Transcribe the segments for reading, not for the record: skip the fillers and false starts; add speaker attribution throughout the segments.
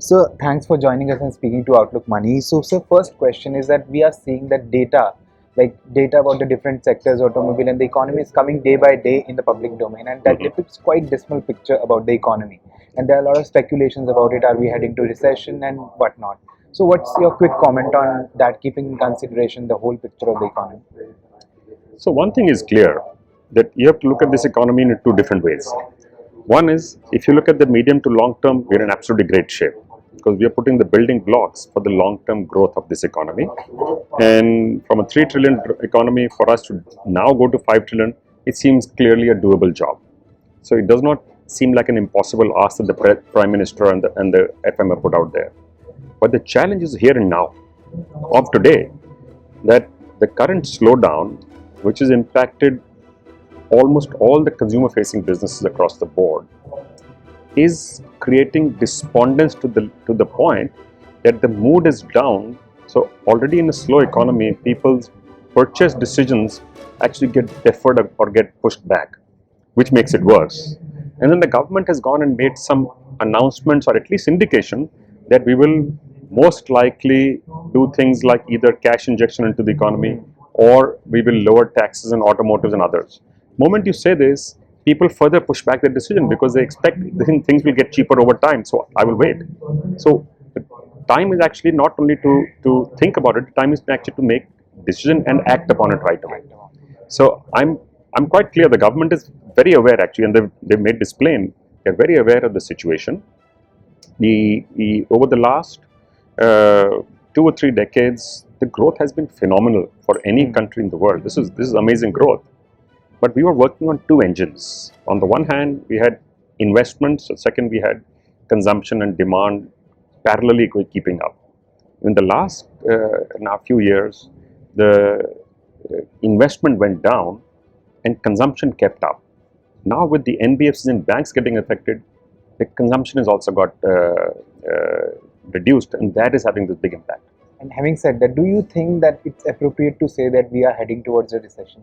Speaker 1: So thanks for joining us and speaking to Outlook Money. So first question is that we are seeing that data, like data about the different sectors, automobile and the economy is coming day by day in the public domain, and that depicts quite dismal picture about the economy. And there are a lot of speculations about it. Are we heading to recession and whatnot? So what's your quick comment on that, keeping in consideration the whole picture of the economy?
Speaker 2: So one thing is clear, that you have to look at this economy in two different ways. One is, if you look at the medium to long term, we're in absolutely great shape because we are putting the building blocks for the long term growth of this economy. And from a 3 trillion economy, for us to now go to 5 trillion, it seems clearly a doable job. So it does not seem like an impossible ask that the Prime Minister and the FM have put out there. But the challenge is here and now of today, that the current slowdown, which has impacted almost all the consumer facing businesses across the board, is creating despondence to the point that the mood is down. So already in a slow economy, people's purchase decisions actually get deferred or get pushed back, which makes it worse. And then the government has gone and made some announcements, or at least indication, that we will most likely do things like either cash injection into the economy, or we will lower taxes on automotives and others. Moment you say this, people further push back their decision because they expect things will get cheaper over time. So I will wait. So the time is actually not only to think about it, time is actually to make decision and act upon it right away. So I'm quite clear. The government is very aware actually, and they've made this plain. They're very aware of the situation. Over the last 2 or 3 decades, the growth has been phenomenal for any country in the world. This is amazing growth. But we were working on two engines. On the one hand, we had investments. Second, we had consumption and demand parallelly keeping up. In the last few years, the investment went down and consumption kept up. Now with the NBFCs and banks getting affected, the consumption has also got reduced, and that is having this big impact.
Speaker 1: And having said that, do you think that it's appropriate to say that we are heading towards a recession?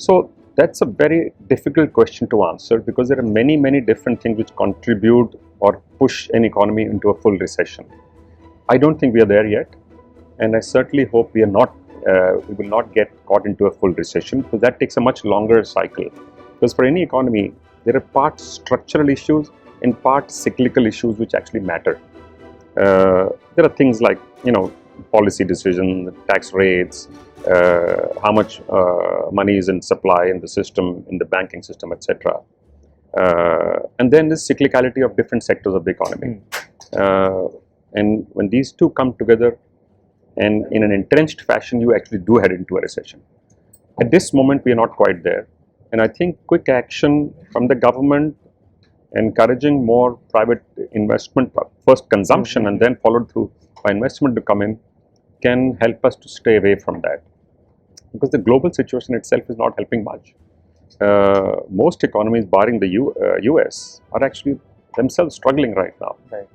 Speaker 2: So that's a very difficult question to answer because there are many different things which contribute or push an economy into a full recession. I don't think we are there yet, and I certainly hope we are not. We will not get caught into a full recession because that takes a much longer cycle. Because for any economy, there are part structural issues and part cyclical issues which actually matter. There are things like, policy decisions, tax rates, how much money is in supply in the system, in the banking system, etc. And then this cyclicality of different sectors of the economy. And when these two come together and in an entrenched fashion, you actually do head into a recession. At this moment, we are not quite there. And I think quick action from the government, encouraging more private investment, first consumption and then followed through by investment to come in, can help us to stay away from that. Because the global situation itself is not helping much. Most economies, barring the US, are actually themselves struggling right now.
Speaker 1: Right.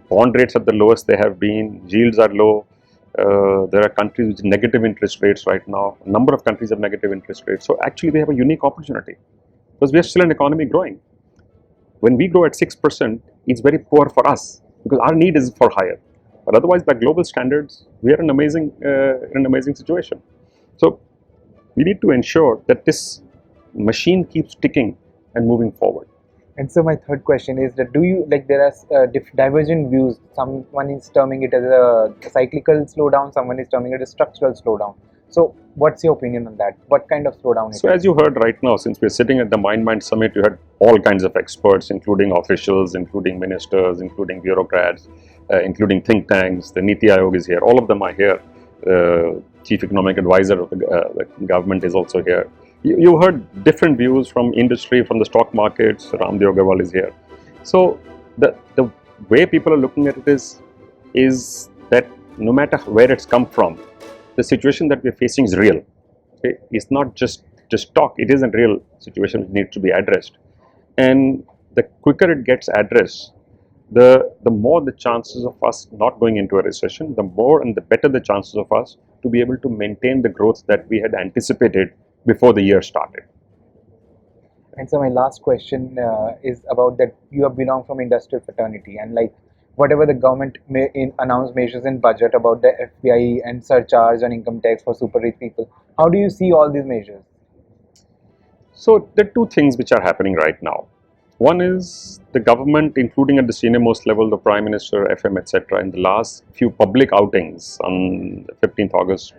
Speaker 2: Bond rates are the lowest they have been, yields are low. There are countries with negative interest rates right now. A number of countries have negative interest rates. So actually we have a unique opportunity because we are still an economy growing. When we grow at 6%, it's very poor for us because our need is for higher. But otherwise, by global standards, we are in an amazing situation. So we need to ensure that this machine keeps ticking and moving forward.
Speaker 1: And so my third question is that there are divergent views. Someone is terming it as a cyclical slowdown, someone is terming it as structural slowdown. So what's your opinion on that? What kind of slowdown is it?
Speaker 2: So as you heard right now, since we're sitting at the Mindmine Summit, you had all kinds of experts, including officials, including ministers, including bureaucrats, including think tanks. The Niti Aayog is here. All of them are here. Chief Economic Advisor of the government is also here. You heard different views from industry, from the stock markets. Ramdev Agarwal is here. So the way people are looking at it is that no matter where it's come from, the situation that we're facing is real. Okay? It's not just talk. It is a real situation which needs to be addressed. And the quicker it gets addressed, the more the chances of us not going into a recession, the more and the better the chances of us to be able to maintain the growth that we had anticipated before the year started.
Speaker 1: And so my last question is about that you belong from industrial fraternity, and like whatever the government may announce measures in budget about the FPI and surcharge on income tax for super rich people, how do you see all these measures?
Speaker 2: So there are two things which are happening right now. One is the government, including at the senior most level, the Prime Minister, FM, etc., in the last few public outings on the 15th August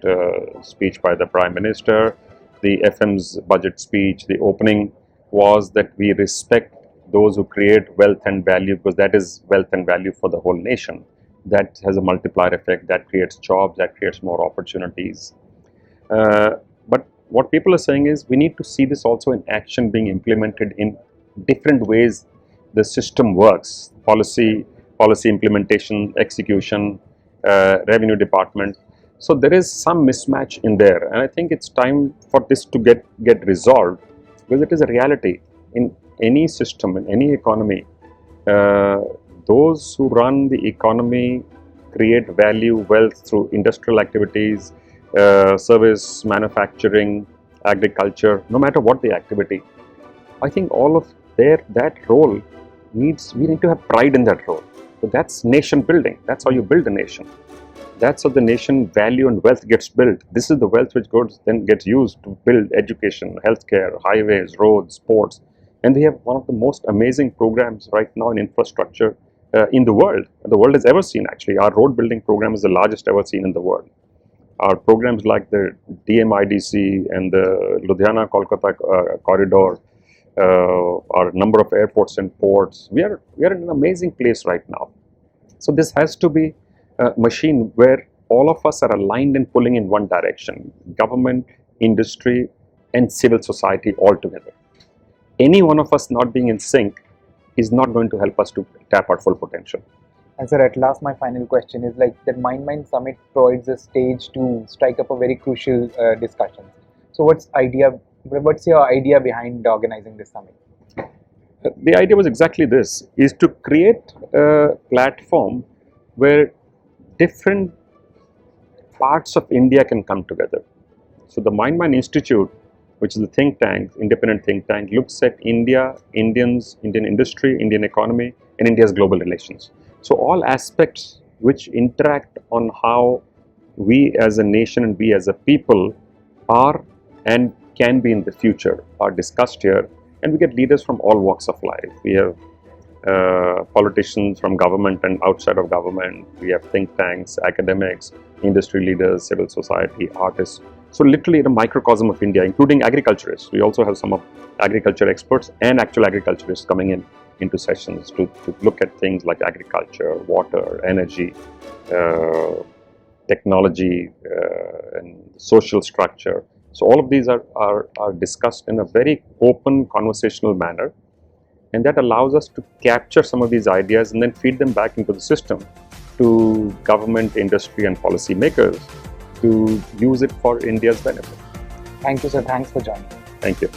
Speaker 2: speech by the Prime Minister, the FM's budget speech, the opening was that we respect those who create wealth and value, because that is wealth and value for the whole nation. That has a multiplier effect, that creates jobs, that creates more opportunities. But what people are saying is we need to see this also in action being implemented in different ways the system works, policy implementation, execution, revenue department. So there is some mismatch in there, and I think it's time for this to get resolved, because it is a reality in any system, in any economy. Those who run the economy create value, wealth through industrial activities, service, manufacturing, agriculture, no matter what the activity. I think all of that role we need to have pride in that role. So that's nation building. That's how you build a nation. That's how the nation value and wealth gets built. This is the wealth which then gets used to build education, healthcare, highways, roads, ports. And we have one of the most amazing programs right now in infrastructure in the world has ever seen. Actually, our road building program is the largest ever seen in the world. Our programs like the DMIDC and the Ludhiana-Kolkata corridor, our number of airports and ports, we are in an amazing place right now. So this has to be a machine where all of us are aligned and pulling in one direction: government, industry, and civil society all together. Any one of us not being in sync is not going to help us to tap our full potential.
Speaker 1: And sir, at last, my final question is like that Mindmine Summit provides a stage to strike up a very crucial discussion. So what's your idea behind organizing this summit?
Speaker 2: The idea was exactly this, is to create a platform where different parts of India can come together. So the Mindmine Institute, which is a think tank, independent think tank, looks at India, Indians, Indian industry, Indian economy, and India's global relations. So all aspects which interact on how we as a nation and we as a people are and can be in the future are discussed here, and we get leaders from all walks of life. We have politicians from government and outside of government, we have think tanks, academics, industry leaders, civil society, artists. So literally a microcosm of India, including agriculturists. We also have some of agriculture experts and actual agriculturists coming into sessions to look at things like agriculture, water, energy, technology, and social structure. So all of these are discussed in a very open conversational manner, and that allows us to capture some of these ideas and then feed them back into the system to government, industry, and policy makers to use it for India's benefit.
Speaker 1: Thank you, sir. Thanks for joining.
Speaker 2: Thank you.